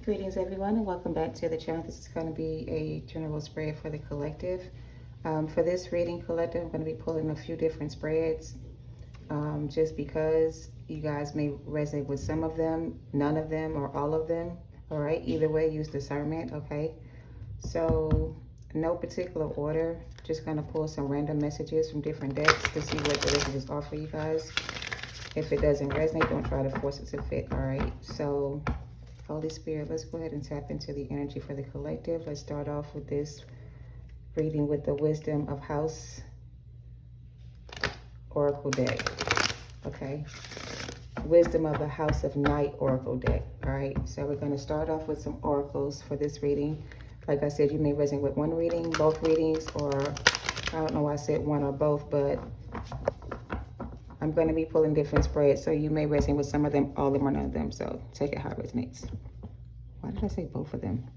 Greetings everyone and welcome back to the channel. This is going to be a general spread for the collective. For this reading collective, I'm going to be pulling a few different spreads just because you guys may resonate with some of them, none of them, or all of them. All right, either way, use discernment. Okay, so no particular order, just going to pull some random messages from different decks to see what the messages are for you guys. If it doesn't resonate, don't try to force it to fit. All right, so Holy Spirit, let's go ahead and tap into the energy for the collective. Let's start off with this reading with the Wisdom of House Oracle deck. Okay. Wisdom of the House of Night Oracle deck. All right. So we're going to start off with some oracles for this reading. Like I said, you may resonate with one reading, both readings, or I don't know why I said one or both, but I'm going to be pulling different spreads, so you may resonate with some of them, all of them, or none of them. So take it how it resonates. Why did I say both of them?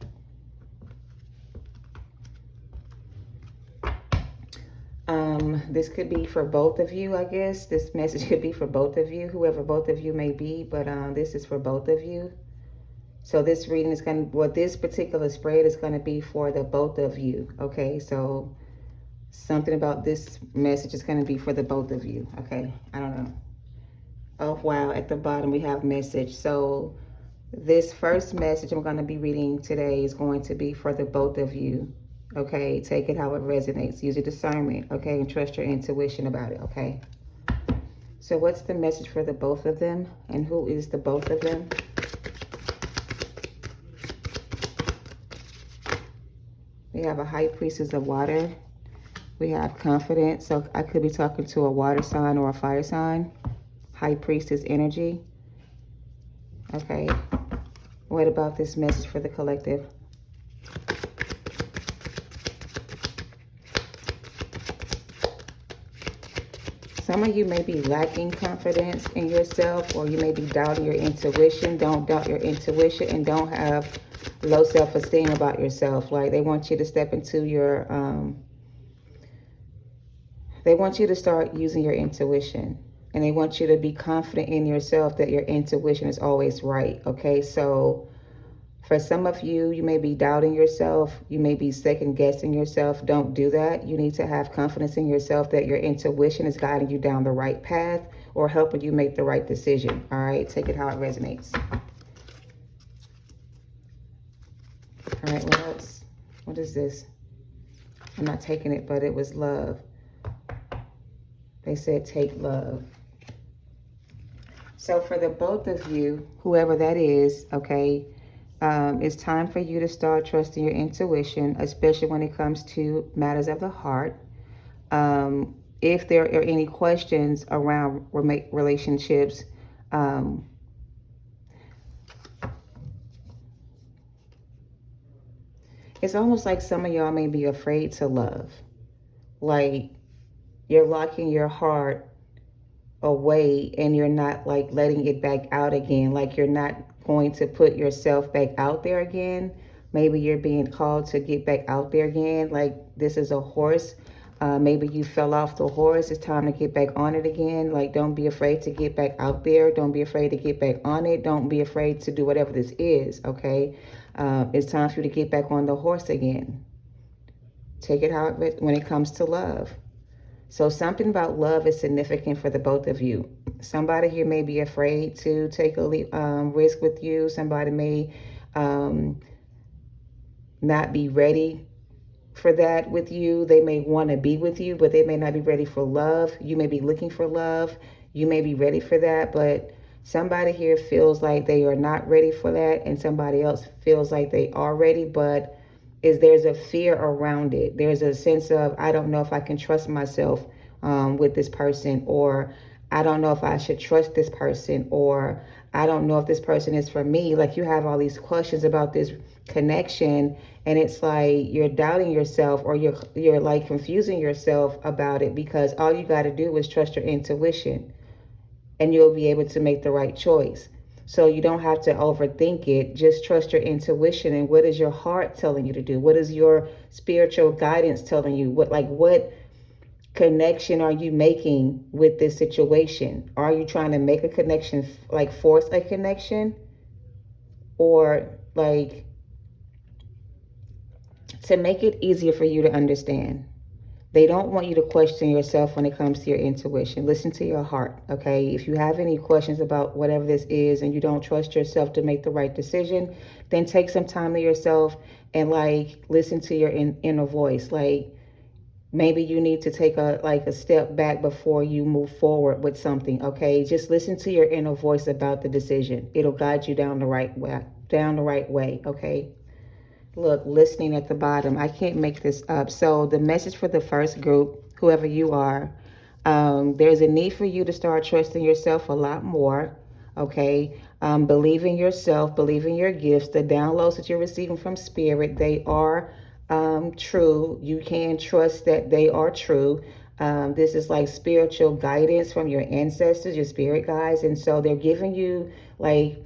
This could be for both of you, I guess. This message could be for both of you, whoever both of you may be, but this is for both of you. So this reading is going to, well, this particular spread is going to be for the both of you, okay? So something about this message is going to be for the both of you, okay? I don't know. Oh, wow. At the bottom, we have message. So this first message I'm going to be reading today is going to be for the both of you, okay? Take it how it resonates. Use your discernment, okay? And trust your intuition about it, okay? So what's the message for the both of them? And who is the both of them? We have a High Priestess of Water. We have confidence. So I could be talking to a water sign or a fire sign. High Priestess energy. Okay. What about this message for the collective? Some of you may be lacking confidence in yourself, or you may be doubting your intuition. Don't doubt your intuition, and don't have low self-esteem about yourself. Like, they want you to step into your, they want you to start using your intuition. And they want you to be confident in yourself that your intuition is always right, okay? So for some of you, you may be doubting yourself. You may be second-guessing yourself. Don't do that. You need to have confidence in yourself that your intuition is guiding you down the right path or helping you make the right decision, all right? Take it how it resonates. All right, what else? What is this? I'm not taking it, but it was love. They said take love. So for the both of you, whoever that is, okay, it's time for you to start trusting your intuition, especially when it comes to matters of the heart. If there are any questions around relationships, it's almost like some of y'all may be afraid to love. Like, you're locking your heart away and you're not like letting it back out again. Like, you're not going to put yourself back out there again. Maybe you're being called to get back out there again. Like, this is a horse. Maybe you fell off the horse. It's time to get back on it again. Like, don't be afraid to get back out there. Don't be afraid to get back on it. Don't be afraid to do whatever this is, okay? It's time for you to get back on the horse again. Take it how it, when it comes to love. So something about love is significant for the both of you. Somebody here may be afraid to take a risk with you. Somebody may not be ready for that with you. They may want to be with you, but they may not be ready for love. You may be looking for love. You may be ready for that, but somebody here feels like they are not ready for that, and somebody else feels like they are ready, but there's a fear around it. There's a sense of, I don't know if I can trust myself with this person, or I don't know if I should trust this person, or I don't know if this person is for me. Like, you have all these questions about this connection, and it's like you're doubting yourself, or you're like confusing yourself about it, because all you got to do is trust your intuition and you'll be able to make the right choice. So you don't have to overthink it. Just trust your intuition. And what is your heart telling you to do? What is your spiritual guidance telling you? What connection are you making with this situation? Are you trying to make a connection, like force a connection? Or like, to make it easier for you to understand. They don't want you to question yourself when it comes to your intuition. Listen to your heart, okay? If you have any questions about whatever this is and you don't trust yourself to make the right decision, then take some time to yourself and like listen to your inner voice. Like, maybe you need to take a step back before you move forward with something, okay? Just listen to your inner voice about the decision. It'll guide you down the right way, okay? Look, listening at the bottom. I can't make this up. So the message for the first group, whoever you are, there's a need for you to start trusting yourself a lot more. Okay. Believe in yourself, believe in your gifts. The downloads that you're receiving from spirit, they are true. You can trust that they are true. This is like spiritual guidance from your ancestors, your spirit guides. And so they're giving you like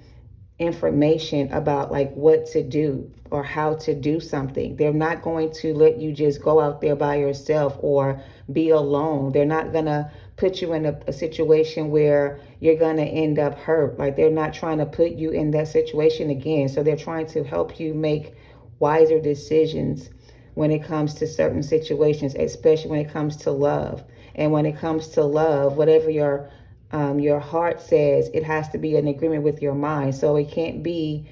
information about like what to do or how to do something. They're not going to let you just go out there by yourself or be alone. They're not going to put you in a situation where you're going to end up hurt. Like, they're not trying to put you in that situation again. So they're trying to help you make wiser decisions when it comes to certain situations, especially when it comes to love. And when it comes to love, whatever your heart says, it has to be in agreement with your mind. So it can't be,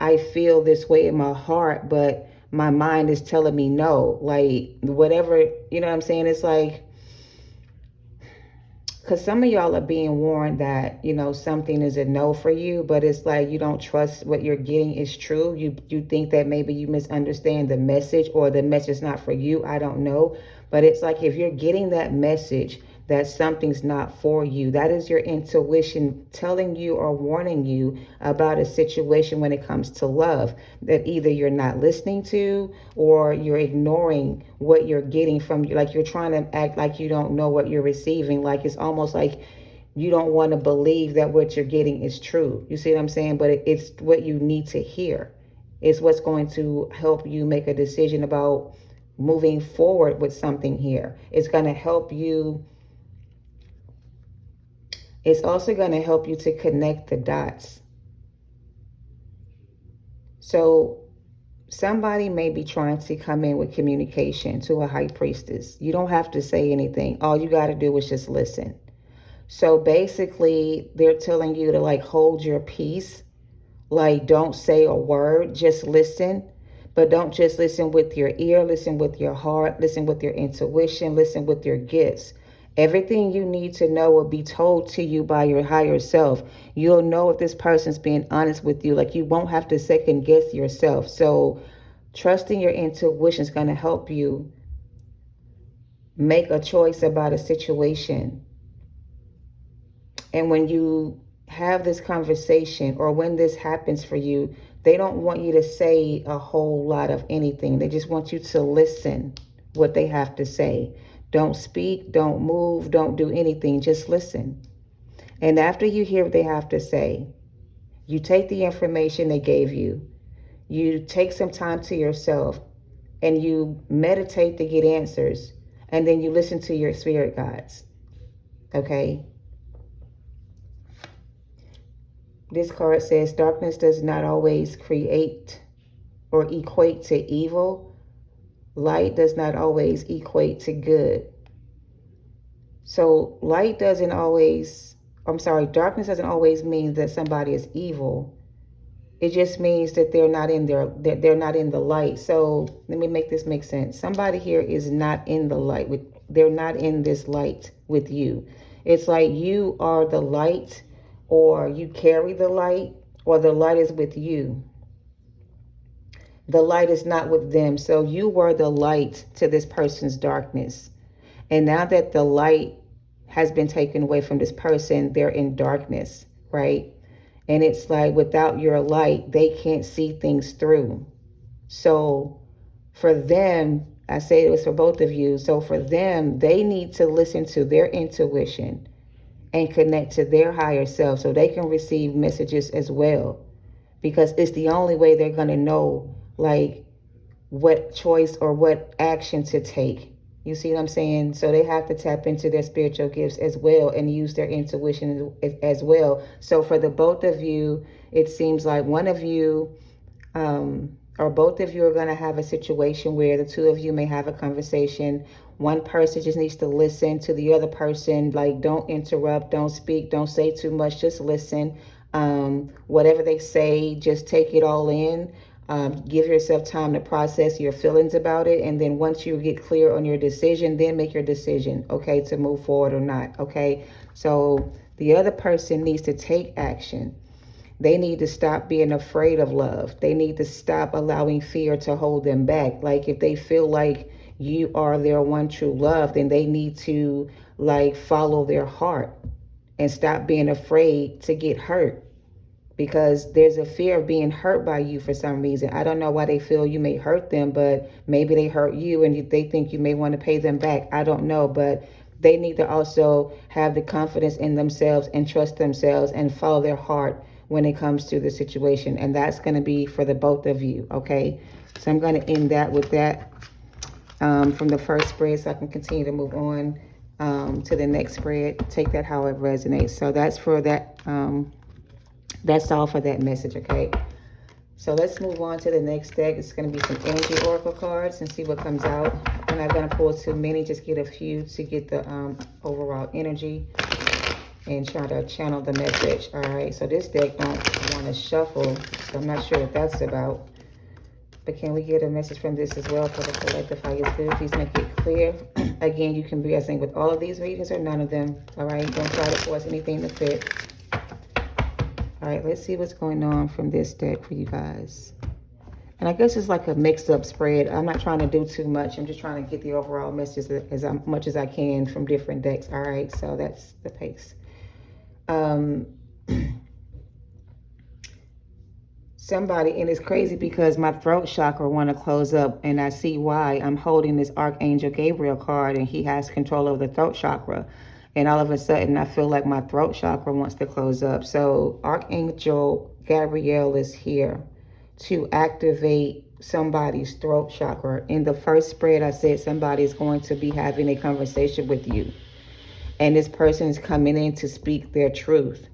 I feel this way in my heart, but my mind is telling me no. Like, whatever, you know what I'm saying? It's like, because some of y'all are being warned that, you know, something is a no for you, but it's like you don't trust what you're getting is true. You think that maybe you misunderstand the message, or the message is not for you. I don't know. But it's like, if you're getting that message that something's not for you, that is your intuition telling you or warning you about a situation when it comes to love that either you're not listening to, or you're ignoring what you're getting from you. Like, you're trying to act like you don't know what you're receiving. Like, it's almost like you don't want to believe that what you're getting is true. You see what I'm saying? But it's what you need to hear. It's what's going to help you make a decision about moving forward with something here. It's going to help you. It's also going to help you to connect the dots. So somebody may be trying to come in with communication to a high priestess. You don't have to say anything. All you got to do is just listen. So basically, they're telling you to like hold your peace. Like, don't say a word, just listen. But don't just listen with your ear, listen with your heart, listen with your intuition, listen with your gifts. Everything you need to know will be told to you by your higher self. You'll know if this person's being honest with you. Like, you won't have to second guess yourself. So trusting your intuition is going to help you make a choice about a situation. And when you have this conversation, or when this happens for you, they don't want you to say a whole lot of anything. They just want you to listen what they have to say. Don't speak, don't move, don't do anything. Just listen. And after you hear what they have to say, you take the information they gave you. You take some time to yourself and you meditate to get answers. And then you listen to your spirit guides. Okay? This card says darkness does not always create or equate to evil. Light does not always equate to good. So darkness doesn't always mean that somebody is evil. It just means that they're not in the light. So let me make this make sense. Somebody here is not in the light. They're not in this light with you. It's like you are the light, or you carry the light, or the light is with you. The light is not with them. So you were the light to this person's darkness. And now that the light has been taken away from this person, they're in darkness, right? And it's like, without your light, they can't see things through. So for them, I say it was for both of you. So for them, they need to listen to their intuition and connect to their higher self so they can receive messages as well. Because it's the only way they're going to know like what choice or what action to take. You see what I'm saying? So they have to tap into their spiritual gifts as well and use their intuition as well. So for the both of you, it seems like one of you or both of you are going to have a situation where the two of you may have a conversation. One person just needs to listen to the other person. Like, don't interrupt, don't speak, don't say too much, just listen. Whatever they say, just take it all in. Give yourself time to process your feelings about it. And then once you get clear on your decision, then make your decision, okay, to move forward or not, okay? So the other person needs to take action. They need to stop being afraid of love. They need to stop allowing fear to hold them back. Like, if they feel like you are their one true love, then they need to like follow their heart and stop being afraid to get hurt, because there's a fear of being hurt by you for some reason. I don't know why they feel you may hurt them, but maybe they hurt you and they think you may want to pay them back. I don't know, but they need to also have the confidence in themselves and trust themselves and follow their heart when it comes to the situation. And that's going to be for the both of you, okay? So I'm going to end that with that from the first spread, so I can continue to move on to the next spread. Take that how it resonates. So that's for that. That's all for that message, okay? So let's move on to the next deck. It's going to be some energy oracle cards and see what comes out. I'm not going to pull too many, just get a few to get the overall energy and try to channel the message. All right, so this deck don't want to shuffle, so I'm not sure what that's about. But can we get a message from this as well for the collective highest good? Please make it clear. Again, you can be resonate with all of these readings or none of them. All right, don't try to force anything to fit. All right, let's see what's going on from this deck for you guys. And I guess it's like a mixed-up spread. I'm not trying to do too much. I'm just trying to get the overall message as much as I can from different decks. All right, so that's the pace. Somebody, and it's crazy because my throat chakra want to close up, and I see why. I'm holding this Archangel Gabriel card, and he has control of the throat chakra. And all of a sudden, I feel like my throat chakra wants to close up. So Archangel Gabriel is here to activate somebody's throat chakra. In the first spread, I said somebody is going to be having a conversation with you. And this person is coming in to speak their truth.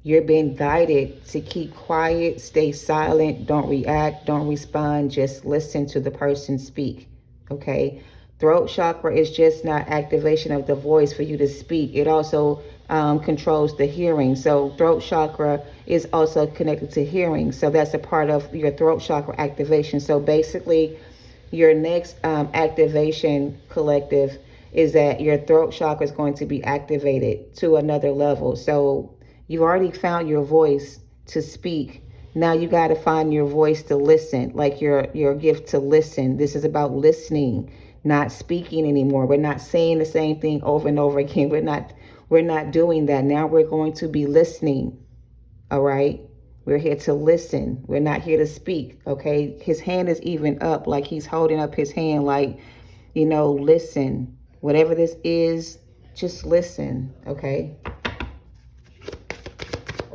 You're being guided to keep quiet, stay silent, don't react, don't respond, just listen to the person speak, okay? Throat chakra is just not activation of the voice for you to speak. It also controls the hearing. So throat chakra is also connected to hearing. So that's a part of your throat chakra activation. So basically, your next activation, collective, is that your throat chakra is going to be activated to another level. So you've already found your voice to speak. Now you got to find your voice to listen, like your gift to listen. This is about listening, not speaking anymore. We're not saying the same thing over and over again. We're not doing that. Now we're going to be listening. All right. We're here to listen. We're not here to speak. Okay. His hand is even up, like he's holding up his hand, like, you know, listen. Whatever this is, just listen. Okay.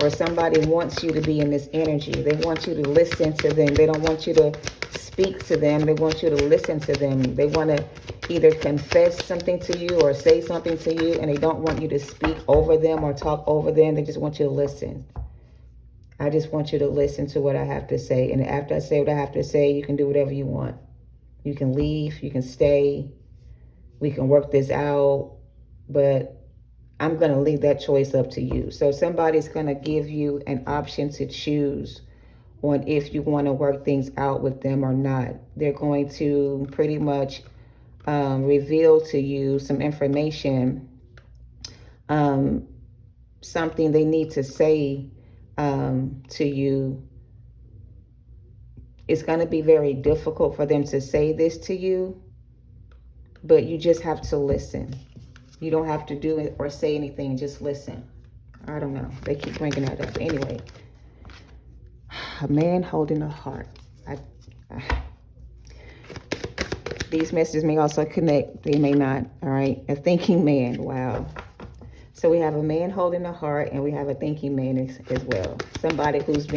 Or somebody wants you to be in this energy. They want you to listen to them. They don't want you to speak to them. They want you to listen to them. They want to either confess something to you or say something to you, and they don't want you to speak over them or talk over them. They just want you to listen. I just want you to listen to what I have to say. And after I say what I have to say, you can do whatever you want. You can leave. You can stay. We can work this out. But I'm going to leave that choice up to you. So somebody's going to give you an option to choose on if you want to work things out with them or not. They're going to pretty much reveal to you some information, something they need to say to you. It's going to be very difficult for them to say this to you, but you just have to listen. You don't have to do it or say anything. Just listen. I don't know. They keep bringing that up. Anyway, a man holding a heart. These messages may also connect. They may not. All right. A thinking man. Wow. So we have a man holding a heart, and we have a thinking man as well. Somebody who's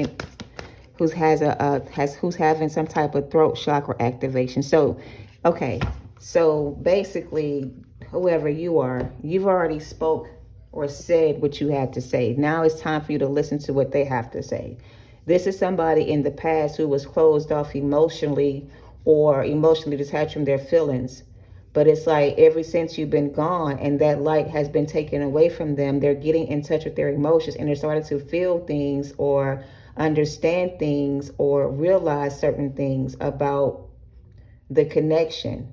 having some type of throat chakra activation. So, okay. So basically, whoever you are, you've already spoke or said what you had to say. Now it's time for you to listen to what they have to say. This is somebody in the past who was closed off emotionally or emotionally detached from their feelings. But it's like ever since you've been gone and that light has been taken away from them, they're getting in touch with their emotions and they're starting to feel things or understand things or realize certain things about the connection.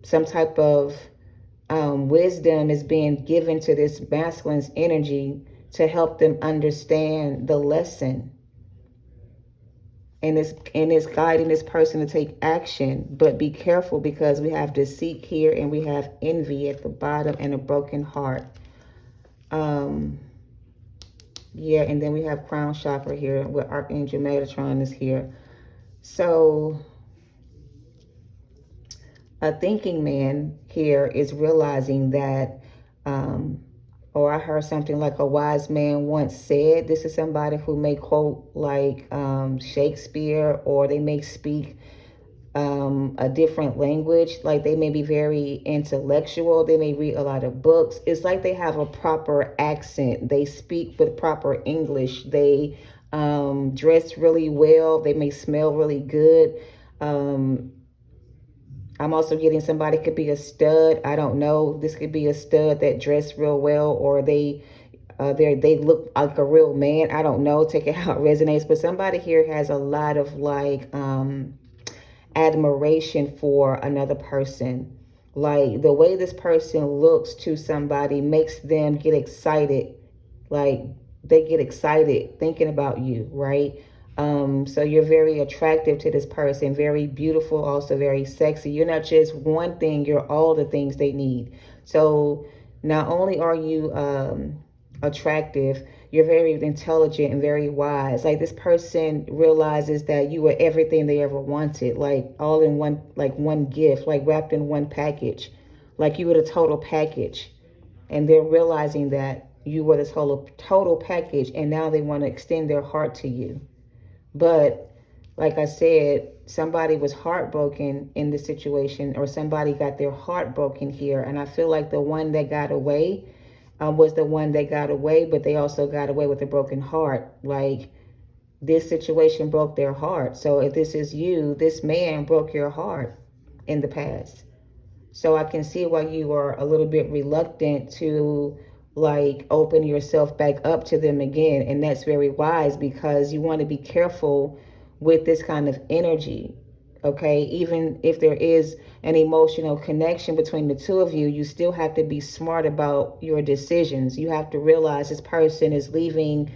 Some type of wisdom is being given to this masculine's energy to help them understand the lesson. And it's guiding this person to take action. But be careful, because we have deceit here and we have envy at the bottom and a broken heart. Yeah, and then we have crown chakra here with Archangel Metatron is here. So a thinking man here is realizing that, or I heard something like a wise man once said. This is somebody who may quote like Shakespeare, or they may speak a different language. Like they may be very intellectual. They may read a lot of books. It's like they have a proper accent. They speak with proper English. They dress really well. They may smell really good. I'm also getting somebody could be a stud. I don't know. This could be a stud that dressed real well, or they look like a real man. I don't know. Take it how it resonates. But somebody here has a lot of like admiration for another person. Like the way this person looks to somebody makes them get excited. Like they get excited thinking about you, right? So you're very attractive to this person, very beautiful, also very sexy. You're not just one thing, you're all the things they need. So not only are you attractive, you're very intelligent and very wise. Like this person realizes that you were everything they ever wanted, like all in one, like one gift, like wrapped in one package. Like you were the total package. And they're realizing that you were the total package, and now they want to extend their heart to you. But like I said, somebody was heartbroken in this situation, or somebody got their heart broken here. And I feel like the one that got away was the one that got away, but they also got away with a broken heart. Like this situation broke their heart. So if this is you, this man broke your heart in the past. So I can see why you are a little bit reluctant to like open yourself back up to them again. And that's very wise, because you want to be careful with this kind of energy. Okay, even if there is an emotional connection between the two of you, you still have to be smart about your decisions. You have to realize this person is leaving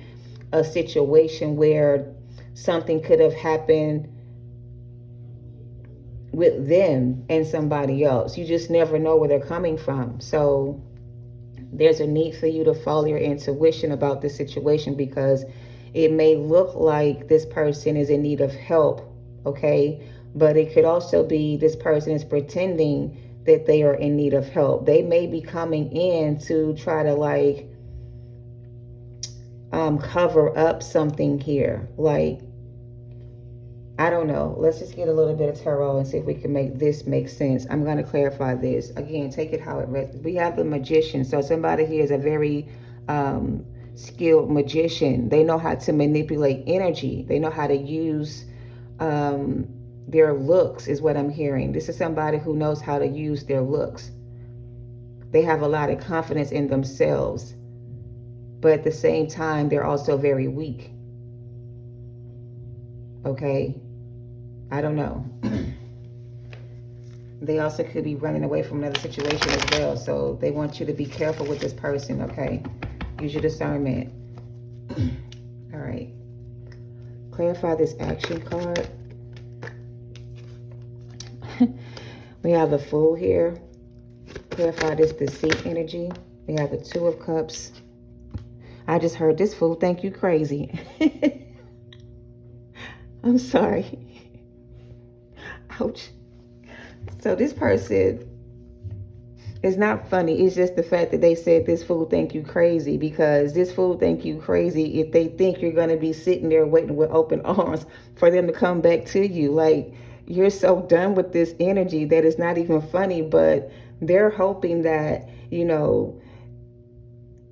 a situation where something could have happened with them and somebody else. You just never know where they're coming from. So there's a need for you to follow your intuition about this situation, because it may look like this person is in need of help, okay? But it could also be this person is pretending that they are in need of help. They may be coming in to try to like cover up something here. Like, I don't know. Let's just get a little bit of tarot and see if we can make this make sense. I'm going to clarify this. Again, take it how it resonates. We have the magician. So somebody here is a very skilled magician. They know how to manipulate energy. They know how to use their looks, is what I'm hearing. This is somebody who knows how to use their looks. They have a lot of confidence in themselves. But at the same time, they're also very weak. Okay? I don't know. They also could be running away from another situation as well. So they want you to be careful with this person, okay? Use your discernment. All right. Clarify this action card. We have the Fool here. Clarify this deceit energy. We have the Two of Cups. I just heard this fool think you crazy. I'm sorry. Ouch. So this person is not funny. It's just the fact that they said this fool think you crazy, because this fool think you crazy if they think you're going to be sitting there waiting with open arms for them to come back to you. Like, you're so done with this energy that it's not even funny, but they're hoping that, you know,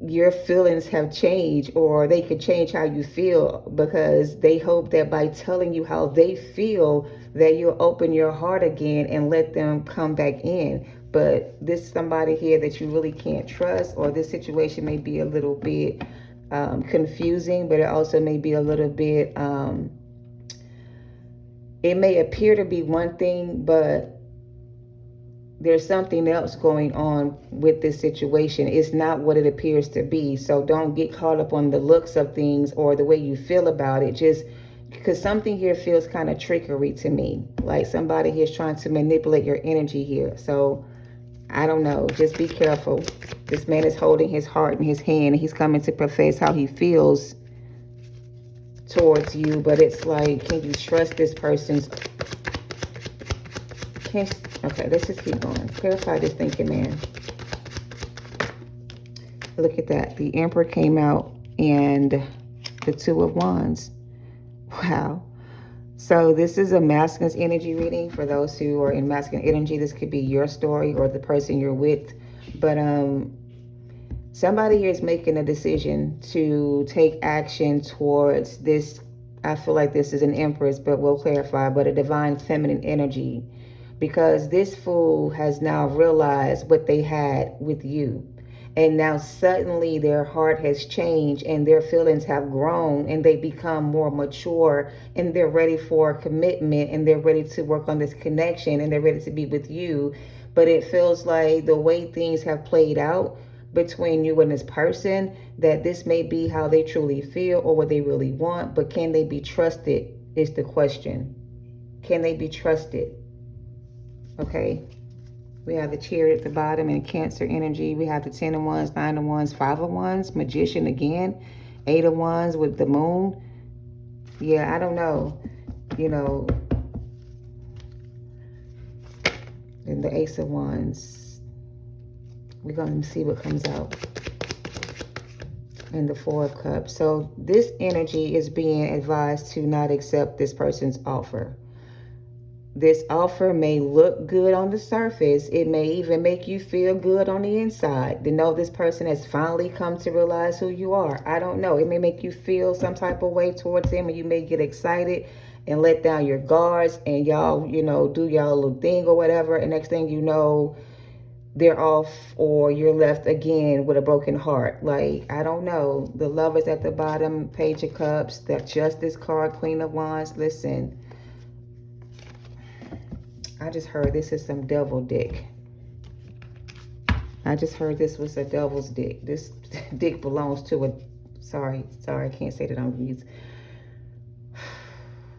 your feelings have changed, or they could change how you feel, because they hope that by telling you how they feel that you'll open your heart again and let them come back in. But this somebody here that you really can't trust, or this situation may be a little bit confusing, but it also may be a little bit, it may appear to be one thing, but there's something else going on with this situation. It's not what it appears to be. So don't get caught up on the looks of things or the way you feel about it. Just because something here feels kind of trickery to me. Like somebody here is trying to manipulate your energy here. So I don't know. Just be careful. This man is holding his heart in his hand, and he's coming to profess how he feels towards you. But it's like, can you trust this person's... Okay, let's just keep going. Clarify this thinking, man. Look at that. The Emperor came out and the Two of Wands. Wow. So this is a masculine's energy reading. For those who are in masculine energy, this could be your story or the person you're with. But somebody here is making a decision to take action towards this. I feel like this is an Empress, but we'll clarify. But a divine feminine energy. Because this fool has now realized what they had with you. And now suddenly their heart has changed and their feelings have grown and they become more mature and they're ready for commitment and they're ready to work on this connection and they're ready to be with you. But it feels like the way things have played out between you and this person, that this may be how they truly feel or what they really want. But can they be trusted is the question. Can they be trusted? Okay, we have the Chariot at the bottom and Cancer energy. We have the 10 of Wands, 9 of Wands, 5 of Wands, Magician again, 8 of Wands with the Moon. Yeah, I don't know, you know. And the Ace of Wands. We're going to see what comes out. And the 4 of Cups. So this energy is being advised to not accept this person's offer. This offer may look good on the surface. It may even make you feel good on the inside to know this person has finally come to realize who you are. I don't know. It may make you feel some type of way towards him, and you may get excited and let down your guards and y'all, you know, do y'all little thing or whatever. And next thing you know, they're off or you're left again with a broken heart. Like, I don't know. The Lovers at the bottom, Page of Cups, the Justice card, Queen of Wands. Listen. I just heard this is some devil dick. I just heard this was a devil's dick. This dick belongs to a... Sorry, I can't say that I'm used.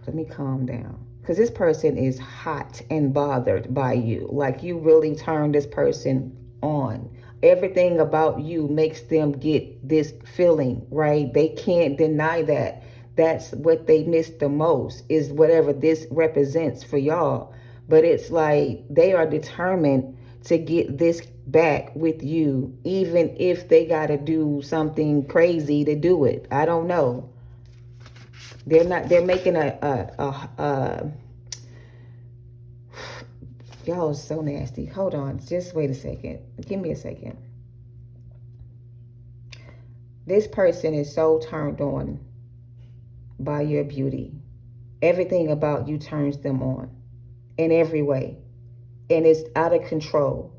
Let me calm down. Because this person is hot and bothered by you. Like, you really turned this person on. Everything about you makes them get this feeling, right? They can't deny that. That's what they miss the most, is whatever this represents for y'all. But it's like they are determined to get this back with you, even if they got to do something crazy to do it. I don't know. They're making y'all are so nasty. Hold on. Just wait a second. Give me a second. This person is so turned on by your beauty. Everything about you turns them on. In every way, and it's out of control.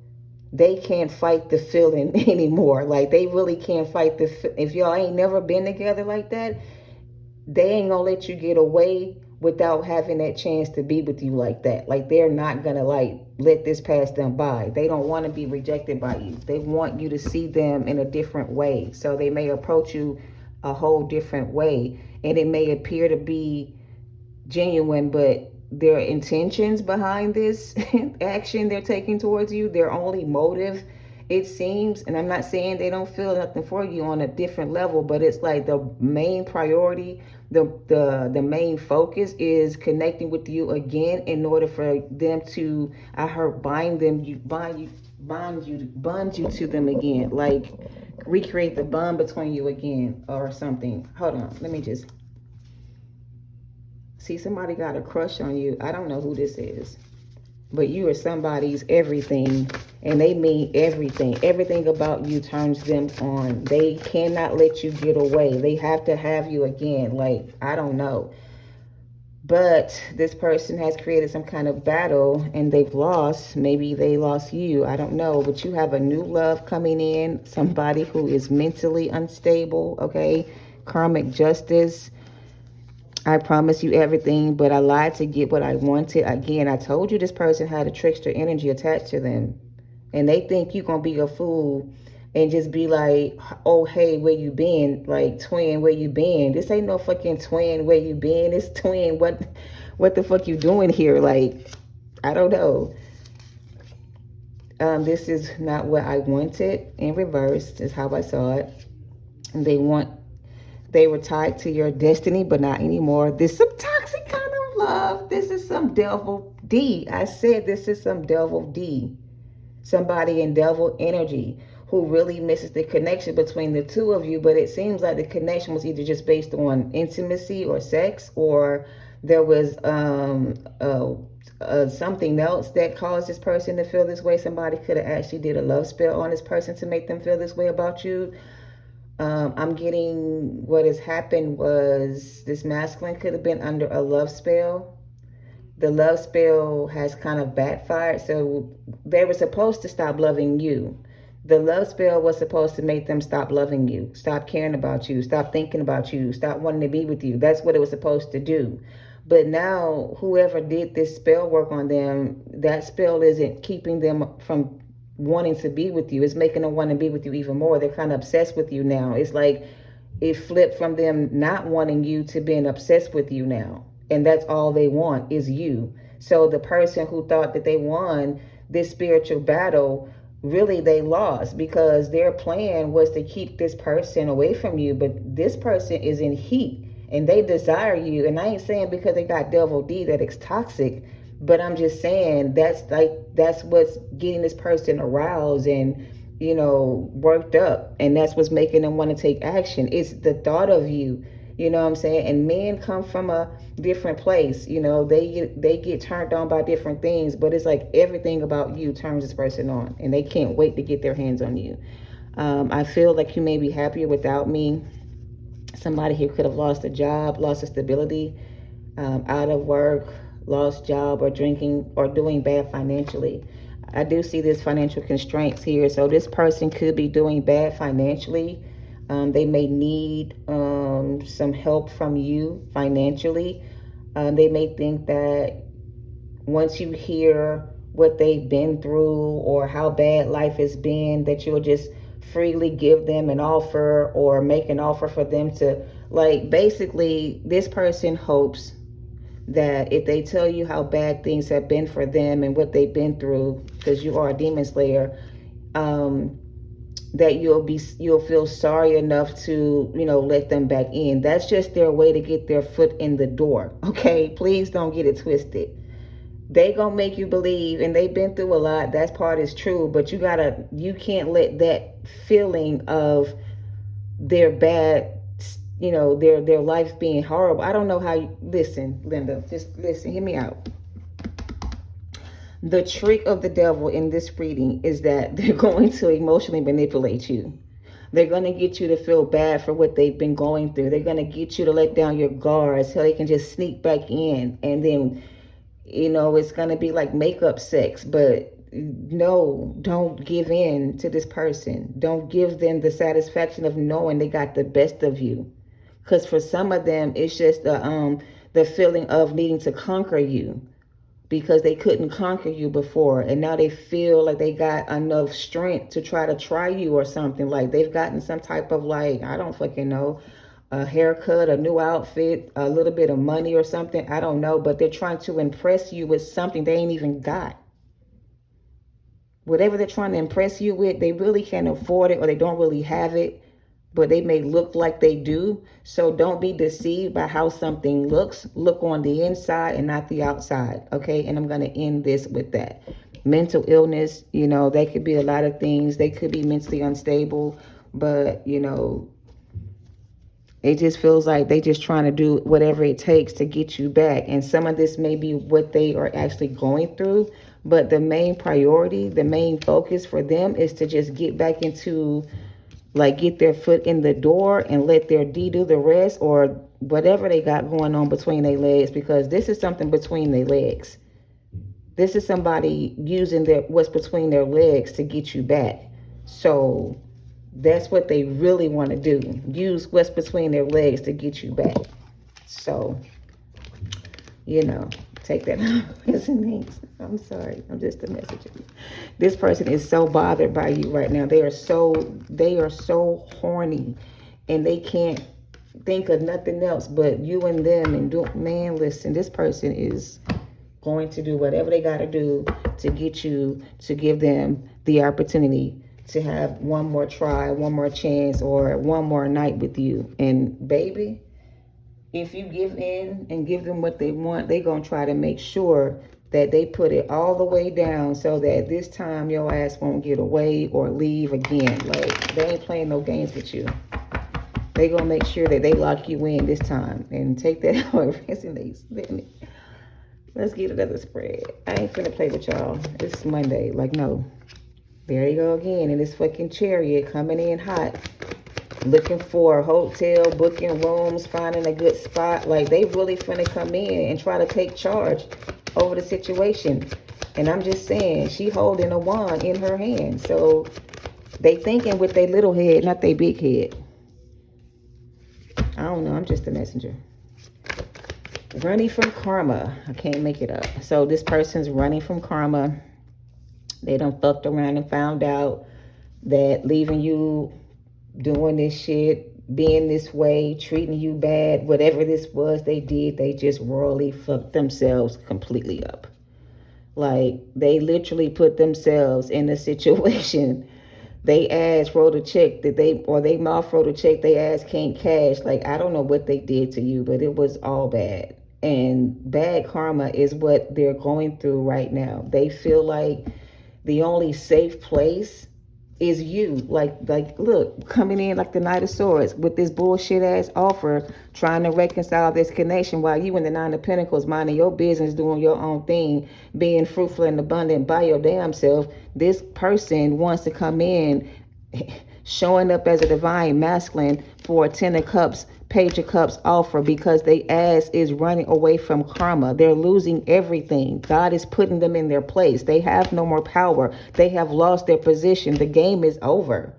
They can't fight the feeling anymore. Like, they really can't fight if y'all ain't never been together like that, they ain't gonna let you get away without having that chance to be with you like that. Like, they're not gonna like let this pass them by. They don't want to be rejected by you. They want you to see them in a different way. So they may approach you a whole different way, and it may appear to be genuine, but their intentions behind this action they're taking towards you, their only motive, it seems, and I'm not saying they don't feel nothing for you on a different level, but it's like the main priority, the main focus is connecting with you again in order for them to, I heard, bond you to them again, like recreate the bond between you again or something. Hold on, let me just see. Somebody got a crush on you. I don't know who this is. but you are somebody's everything, and they mean everything. Everything about you turns them on. They cannot let you get away. They have to have you again. Like, I don't know. But this person has created some kind of battle and they've lost. Maybe they lost you. I don't know. But you have a new love coming in. Somebody who is mentally unstable. Okay. Karmic justice. I promise you everything, but I lied to get what I wanted. Again, I told you this person had a trickster energy attached to them. And they think you're going to be a fool and just be like, oh, hey, where you been? Like, twin, where you been? This ain't no fucking twin, where you been? It's twin, what the fuck you doing here? Like, I don't know. This is not what I wanted. In reverse is how I saw it. And they were tied to your destiny, but not anymore. This is some toxic kind of love. This is some devil D. I said this is some devil D. Somebody in devil energy who really misses the connection between the two of you, but it seems like the connection was either just based on intimacy or sex, or there was something else that caused this person to feel this way. Somebody could have actually did a love spell on this person to make them feel this way about you. I'm getting what has happened was this masculine could have been under a love spell. The love spell has kind of backfired. So they were supposed to stop loving you. The love spell was supposed to make them stop loving you, stop caring about you, stop thinking about you, stop wanting to be with you. That's what it was supposed to do. But now whoever did this spell work on them, that spell isn't keeping them from wanting to be with you. It's making them want to be with you even more. They're kind of obsessed with you now. It's like it flipped from them not wanting you to being obsessed with you now. And that's all they want is you. So the person who thought that they won this spiritual battle, really they lost, because their plan was to keep this person away from you. But this person is in heat and they desire you. And I ain't saying because they got devil D that it's toxic, but I'm just saying that's what's getting this person aroused and, you know, worked up. And that's what's making them want to take action. It's the thought of you. You know what I'm saying? And men come from a different place. You know, they get turned on by different things, but it's like everything about you turns this person on, and they can't wait to get their hands on you. I feel like you may be happier without me. Somebody here could have lost a job, lost a stability, out of work, lost job, or drinking or doing bad financially. I do see this financial constraints here. So this person could be doing bad financially. They may need some help from you financially. They may think that once you hear what they've been through or how bad life has been, that you'll just freely give them an offer or make an offer for them to, like, basically this person hopes that if they tell you how bad things have been for them and what they've been through, because you are a demon slayer, that you'll feel sorry enough to, you know, let them back in. That's just their way to get their foot in the door. Okay, please don't get it twisted. They gonna make you believe, and they've been through a lot. That part is true, but you can't let that feeling of their bad, you know, their life being horrible. I don't know how you listen, Linda. Just listen, hear me out. The trick of the devil in this reading is that they're going to emotionally manipulate you. They're going to get you to feel bad for what they've been going through. They're going to get you to let down your guards so they can just sneak back in. And then, you know, it's going to be like makeup sex. But no, don't give in to this person. Don't give them the satisfaction of knowing they got the best of you. Because for some of them, it's just the feeling of needing to conquer you, because they couldn't conquer you before, and now they feel like they got enough strength to try you or something. Like they've gotten some type of, like, I don't fucking know, a haircut, a new outfit, a little bit of money or something. I don't know, but they're trying to impress you with something they ain't even got. Whatever they're trying to impress you with, they really can't afford it, or they don't really have it, but they may look like they do. So don't be deceived by how something looks. Look on the inside and not the outside, okay? And I'm going to end this with that. Mental illness, you know, they could be a lot of things. They could be mentally unstable, but, you know, It just feels like they just trying to do whatever it takes to get you back. And some of this may be what they are actually going through. But the main priority, the main focus for them is to just get back into, like, get their foot in the door and let their D do the rest, or whatever they got going on between their legs, because this is something between their legs. This is somebody using what's between their legs to get you back. So that's what they really want to do. Use what's between their legs to get you back. So, take that as a name. I'm sorry. I'm just a messenger. This person is so bothered by you right now. They are so horny, and they can't think of nothing else but you and them. And man, listen, this person is going to do whatever they got to do to get you, to give them the opportunity to have one more try, one more chance, or one more night with you. And baby, if you give in and give them what they want, they're going to try to make sure that they put it all the way down so that this time your ass won't get away or leave again. Like, they ain't playing no games with you. They going to make sure that they lock you in this time. And take that out. Let's get another spread. I ain't finna play with y'all. It's Monday. Like, no. There you go again in this fucking chariot, coming in hot, looking for a hotel, booking rooms, finding a good spot. Like, they really finna come in and try to take charge over the situation. And I'm just saying, she holding a wand in her hand. So they thinking with their little head, not their big head. I don't know. I'm just a messenger. Running from karma. I can't make it up. So this person's running from karma. They done fucked around and found out that leaving you, doing this shit, being this way, treating you bad, whatever this was they did, they just royally fucked themselves completely up. Like, they literally put themselves in a situation. They ass wrote a check that they mouth wrote a check they ass can't cash. Like, I don't know what they did to you, but it was all bad. And bad karma is what they're going through right now. They feel like the only safe place is you. Like, look, coming in like the Knight of Swords with this bullshit ass offer, trying to reconcile this connection while you in the Nine of Pentacles, minding your business, doing your own thing, being fruitful and abundant by your damn self. This person wants to come in, showing up as a divine masculine for a Ten of Cups, Page of Cups offer, because they ass is running away from karma. They're losing everything. God is putting them in their place. They have no more power. They have lost their position. The game is over.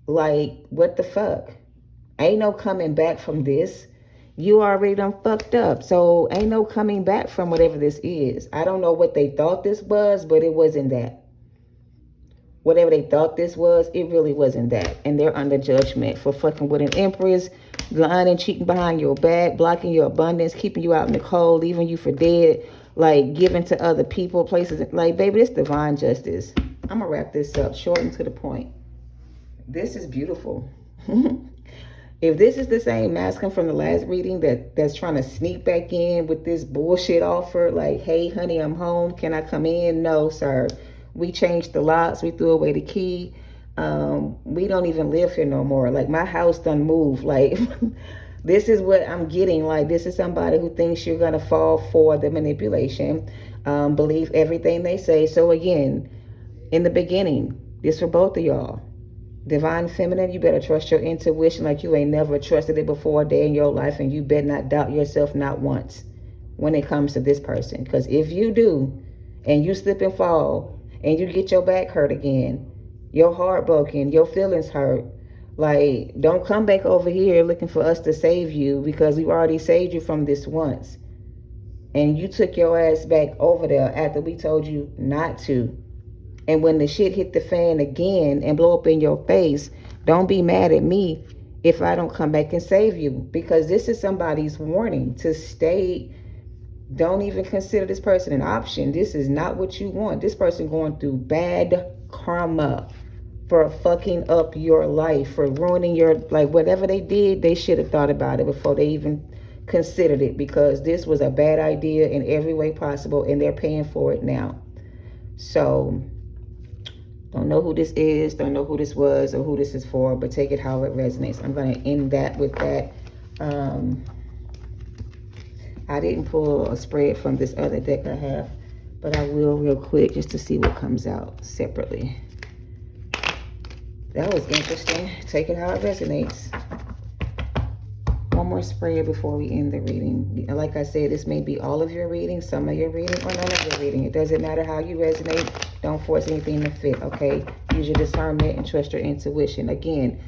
Like, what the fuck? Ain't no coming back from this. You already done fucked up. So ain't no coming back from whatever this is. I don't know what they thought this was, but it wasn't that. Whatever they thought this was, it really wasn't that. And they're under judgment for fucking with an empress, lying and cheating behind your back, blocking your abundance, keeping you out in the cold, leaving you for dead, like giving to other people, places. Like, baby, this divine justice. I'm going to wrap this up short and to the point. This is beautiful. If this is the same masculine from the last reading that's trying to sneak back in with this bullshit offer, like, hey, honey, I'm home. Can I come in? No, sir. We changed the locks. We threw away the key. We don't even live here no more. Like, my house done moved. Like, this is what I'm getting. Like, this is somebody who thinks you're going to fall for the manipulation. Believe everything they say. So, again, in the beginning, this for both of y'all. Divine Feminine, you better trust your intuition like you ain't never trusted it before a day in your life. And you better not doubt yourself not once when it comes to this person. Because if you do, and you slip and fall, and you get your back hurt again, your heart broken, your feelings hurt, like, don't come back over here looking for us to save you, because we already saved you from this once. And you took your ass back over there after we told you not to. And when the shit hit the fan again and blow up in your face, don't be mad at me if I don't come back and save you, because this is somebody's warning to stay. Don't even consider this person an option. This is not what you want. This person going through bad karma for fucking up your life, for ruining your, like, whatever they did, they should have thought about it before they even considered it, because this was a bad idea in every way possible, and they're paying for it now. So Don't know who this is, don't know who this was or who this is for, but take it how it resonates. I'm going to end that with that. I didn't pull a spread from this other deck I have, but I will real quick just to see what comes out separately. That was interesting. Take it how it resonates. One more spread before we end the reading. Like I said, this may be all of your reading, some of your reading, or none of your reading. It doesn't matter how you resonate. Don't force anything to fit, okay? Use your discernment and trust your intuition. Again,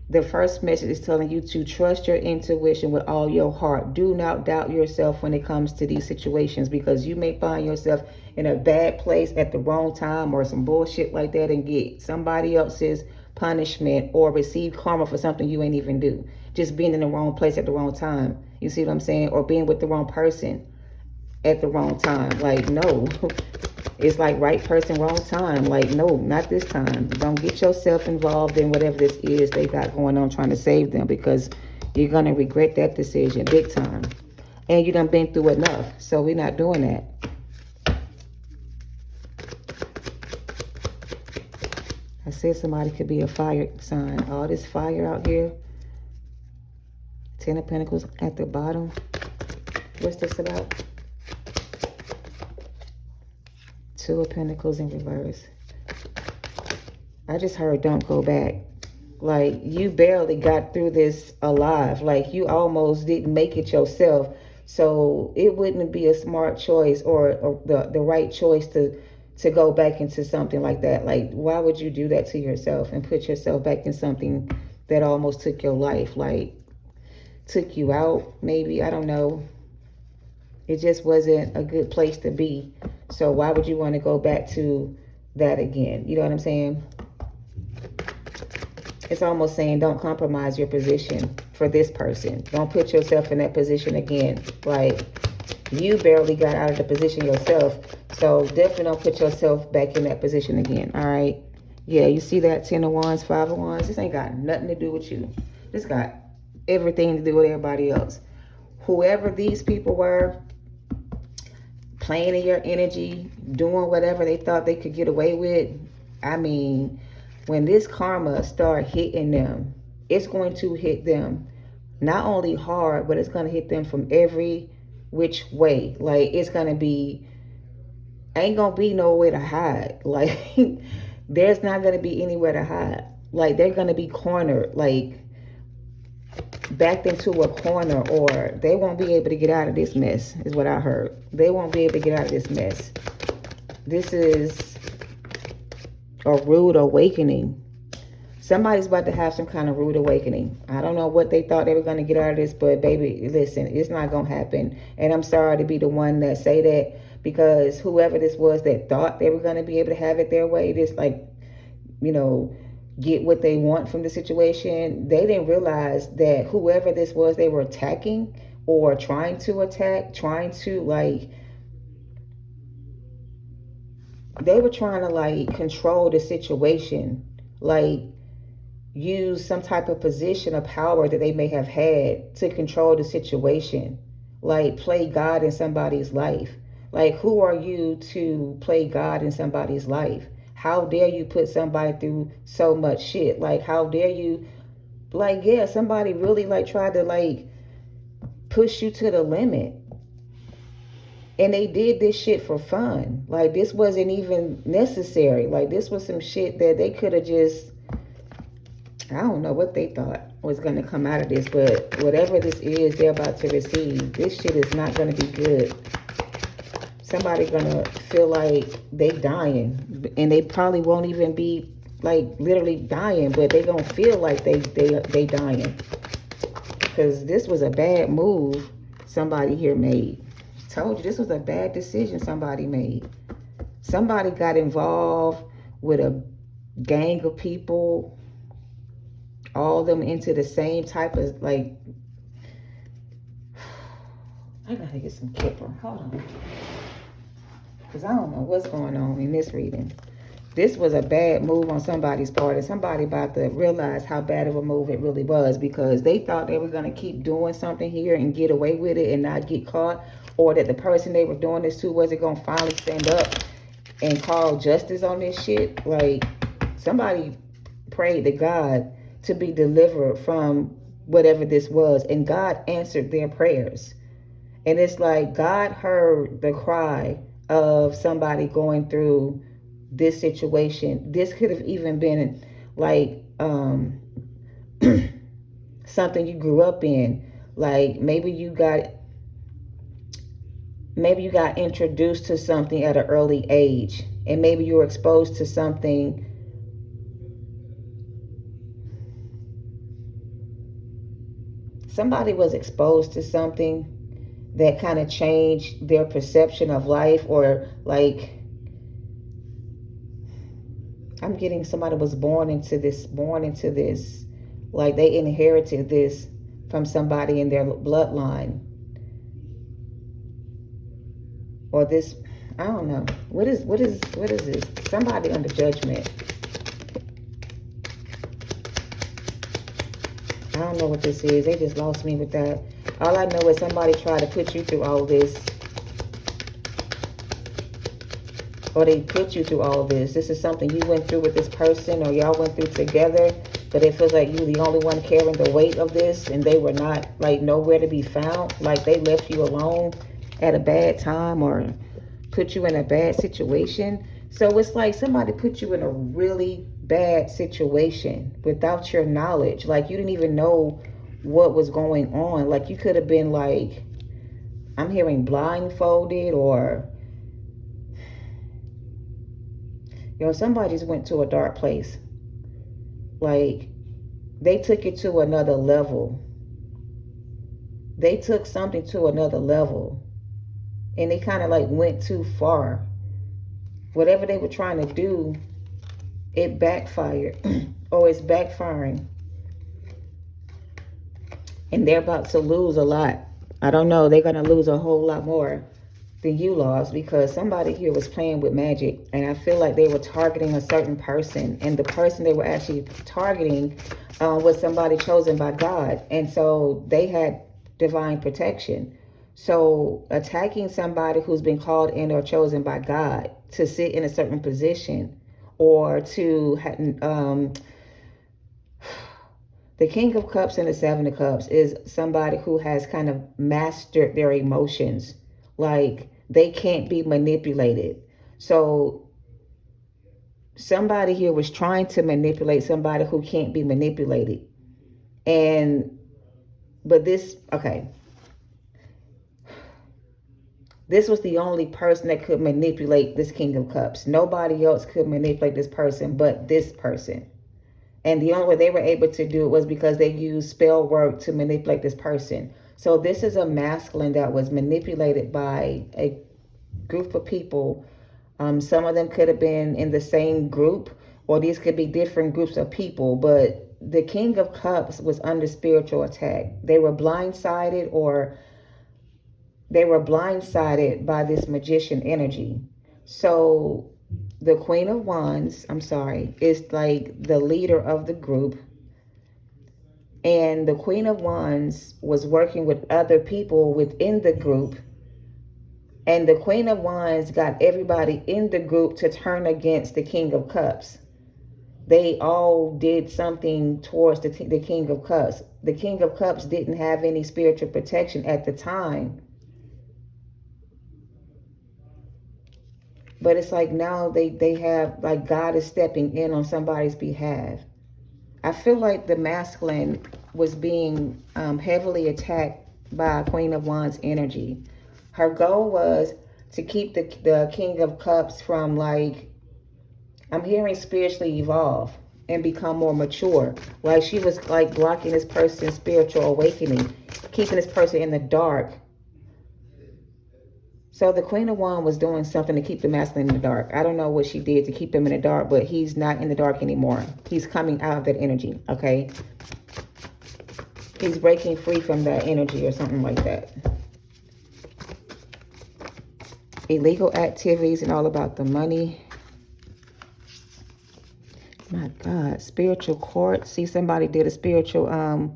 the first message is telling you to trust your intuition with all your heart. Do not doubt yourself when it comes to these situations, because you may find yourself in a bad place at the wrong time or some bullshit like that and get somebody else's punishment or receive karma for something you ain't even do. Just being in the wrong place at the wrong time. You see what I'm saying? Or being with the wrong person at the wrong time. Like, no. It's like right person, wrong time. Like, no, not this time. Don't get yourself involved in whatever this is they got going on trying to save them, because you're going to regret that decision big time. And you done been through enough. So we're not doing that. I said somebody could be a fire sign. All this fire out here. 10 of Pentacles at the bottom. What's this about? 2 of Pentacles in reverse. I just heard don't go back. Like, you barely got through this alive. Like, you almost didn't make it yourself. So it wouldn't be a smart choice or the right choice to go back into something like that. Like, why would you do that to yourself and put yourself back in something that almost took your life? Like, took you out, maybe, I don't know. It just wasn't a good place to be. So why would you want to go back to that again? You know what I'm saying? It's almost saying don't compromise your position for this person. Don't put yourself in that position again. Like, you barely got out of the position yourself. So definitely don't put yourself back in that position again. All right? Yeah, you see that 10 of Wands, 5 of Wands? This ain't got nothing to do with you. This got everything to do with everybody else. Whoever these people were, playing in your energy, doing whatever they thought they could get away with. I mean, when this karma start hitting them, it's going to hit them not only hard, but it's going to hit them from every which way. Like, it's going to be, ain't going to be nowhere to hide. Like, there's not going to be anywhere to hide. Like, they're going to be cornered, like, backed into a corner, or they won't be able to get out of this mess, is what I heard. They won't be able to get out of this mess. This is a rude awakening. Somebody's about to have some kind of rude awakening. I don't know what they thought they were going to get out of this, but baby, listen, it's not going to happen. And I'm sorry to be the one that say that, because whoever this was that thought they were going to be able to have it their way, just like, you know, get what they want from the situation, they didn't realize that whoever this was they were attacking or trying to attack, trying to, like, they were trying to, like, control the situation, like, use some type of position of power that they may have had to control the situation, like play God in somebody's life. Like, who are you to play God in somebody's life? How dare you put somebody through so much shit? Like, how dare you, like, yeah, somebody really, like, tried to, like, push you to the limit. And they did this shit for fun. Like, this wasn't even necessary. Like, this was some shit that they could have just, I don't know what they thought was going to come out of this, but whatever this is they're about to receive, this shit is not going to be good. Somebody's going to feel like they dying, and they probably won't even be, like, literally dying, but they going to feel like they dying. Because this was a bad move somebody here made. Told you this was a bad decision somebody made. Somebody got involved with a gang of people, all of them into the same type of, like, I gotta get some Kipper. Hold on. Because I don't know what's going on in this reading. This was a bad move on somebody's part, and somebody about to realize how bad of a move it really was, because they thought they were going to keep doing something here and get away with it and not get caught, or that the person they were doing this to wasn't going to finally stand up and call justice on this shit. Like, somebody prayed to God to be delivered from whatever this was, and God answered their prayers. And it's like God heard the cry of somebody going through this situation. This could have even been like something you grew up in. Like maybe you got introduced to something at an early age, and maybe you were exposed to something. Somebody was exposed to something that kind of changed their perception of life, or like, I'm getting somebody was born into this, like they inherited this from somebody in their bloodline. Or this, I don't know. What is this? Somebody under judgment. I don't know what this is. They just lost me with that. All I know is somebody tried to put you through all this. Or they put you through all this. This is something you went through with this person, or y'all went through together, but it feels like you're the only one carrying the weight of this, and they were not, like, nowhere to be found. Like they left you alone at a bad time, or put you in a bad situation. So it's like somebody put you in a really bad situation without your knowledge. Like you didn't even know what was going on. Like you could have been, like, I'm hearing blindfolded, or somebody just went to a dark place. Like they took it to another level. They took something to another level, and they kind of like went too far. Whatever they were trying to do, it backfired, or it's backfiring, and they're about to lose a lot. I don't know, they're going to lose a whole lot more than you lost, because somebody here was playing with magic, and I feel like they were targeting a certain person, and the person they were actually targeting was somebody chosen by God, and so they had divine protection. So attacking somebody who's been called in or chosen by God to sit in a certain position, or to the King of Cups and the Seven of Cups is somebody who has kind of mastered their emotions. Like they can't be manipulated. So somebody here was trying to manipulate somebody who can't be manipulated. But this, okay. This was the only person that could manipulate this King of Cups. Nobody else could manipulate this person but this person. And the only way they were able to do it was because they used spell work to manipulate this person. So this is a masculine that was manipulated by a group of people. Some of them could have been in the same group, or these could be different groups of people. But the King of Cups was under spiritual attack. They were blindsided, by this magician energy. So the Queen of Wands, is like the leader of the group. And the Queen of Wands was working with other people within the group. And the Queen of Wands got everybody in the group to turn against the King of Cups. They all did something towards the King of Cups. The King of Cups didn't have any spiritual protection at the time. But it's like now they have, like, God is stepping in on somebody's behalf. I feel like the masculine was being heavily attacked by Queen of Wands energy. Her goal was to keep the King of Cups from, like, I'm hearing spiritually evolve and become more mature. Like she was like blocking this person's spiritual awakening, keeping this person in the dark. So the Queen of Wands was doing something to keep the masculine in the dark. I don't know what she did to keep him in the dark, but he's not in the dark anymore. He's coming out of that energy, okay? He's breaking free from that energy or something like that. Illegal activities and all about the money. My God, spiritual court. See, somebody did a spiritual,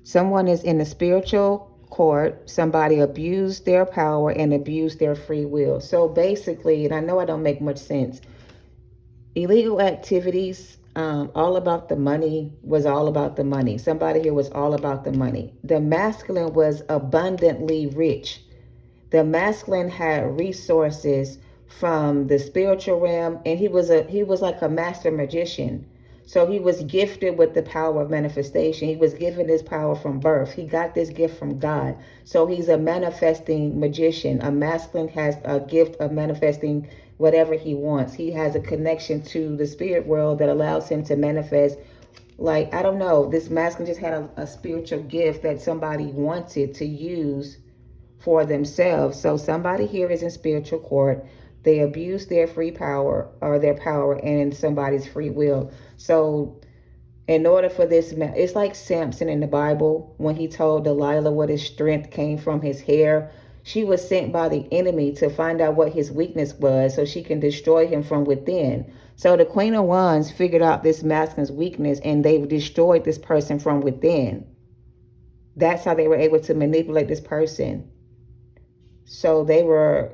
someone is in the spiritual court, somebody abused their power and abused their free will. So basically, and I know I don't make much sense, illegal activities, all about the money, was all about the money. Somebody here was all about the money. The masculine was abundantly rich. The masculine had resources from the spiritual realm, and he was like a master magician. So he was gifted with the power of manifestation. He was given this power from birth. He got this gift from God. So he's a manifesting magician. A masculine has a gift of manifesting whatever he wants. He has a connection to the spirit world that allows him to manifest. Like, I don't know, this masculine just had a spiritual gift that somebody wanted to use for themselves. So somebody here is in spiritual court. They abuse their free power or their power and somebody's free will. So in order for this, it's like Samson in the Bible when he told Delilah what his strength came from his hair. She was sent by the enemy to find out what his weakness was so she can destroy him from within. So the Queen of Wands figured out this masculine's weakness and they destroyed this person from within. That's how they were able to manipulate this person. So they were,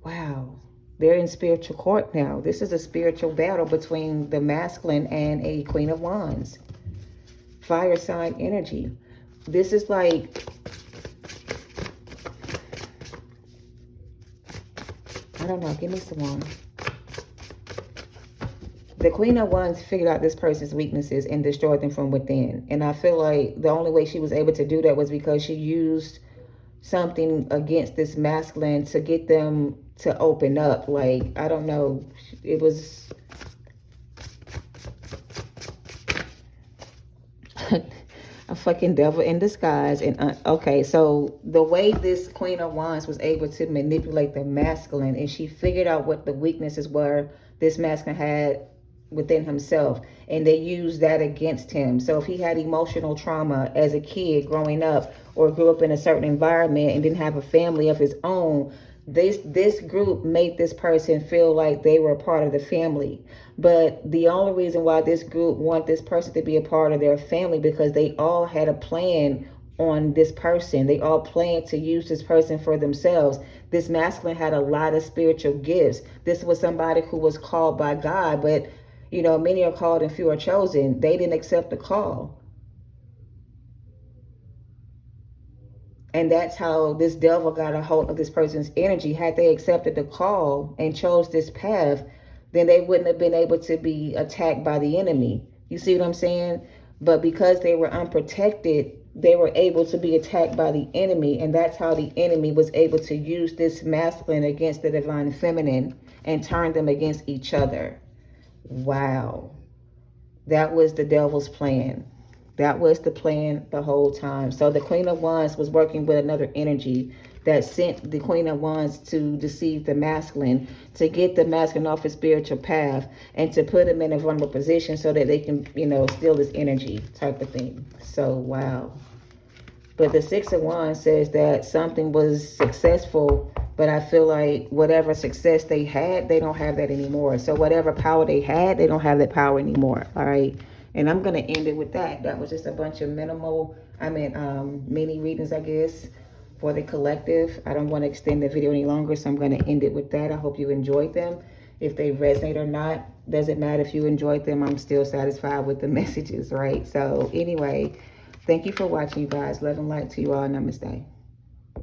wow, they're in spiritual court now. This is a spiritual battle between the masculine and a Queen of Wands. Fire sign energy. This is like, I don't know, give me some more. The Queen of Wands figured out this person's weaknesses and destroyed them from within. And I feel like the only way she was able to do that was because she used something against this masculine to get them to open up. Like, I don't know, it was a fucking devil in disguise. And okay, so the way this Queen of Wands was able to manipulate the masculine, and she figured out what the weaknesses were this masculine had within himself, and they used that against him. So if he had emotional trauma as a kid growing up, or grew up in a certain environment and didn't have a family of his own, this group made this person feel like they were a part of the family. But the only reason why this group want this person to be a part of their family, because they all had a plan on this person. They all planned to use this person for themselves. This masculine had a lot of spiritual gifts. This was somebody who was called by God, but you know, many are called and few are chosen. They didn't accept the call. And that's how this devil got a hold of this person's energy. Had they accepted the call and chose this path, then they wouldn't have been able to be attacked by the enemy. You see what I'm saying? But because they were unprotected, they were able to be attacked by the enemy. And that's how the enemy was able to use this masculine against the divine feminine and turn them against each other. Wow. That was the devil's plan. That was the plan the whole time. So the Queen of Wands was working with another energy that sent the Queen of Wands to deceive the masculine, to get the masculine off his spiritual path, and to put him in a vulnerable position so that they can, you know, steal his energy type of thing. So, wow. But the Six of Wands says that something was successful, but I feel like whatever success they had, they don't have that anymore. So whatever power they had, they don't have that power anymore. All right. And I'm going to end it with that. That was just a bunch of mini readings, I guess, for the collective. I don't want to extend the video any longer, so I'm going to end it with that. I hope you enjoyed them. If they resonate or not, doesn't matter if you enjoyed them. I'm still satisfied with the messages, right? So anyway, thank you for watching, you guys. Love and light to you all. Namaste.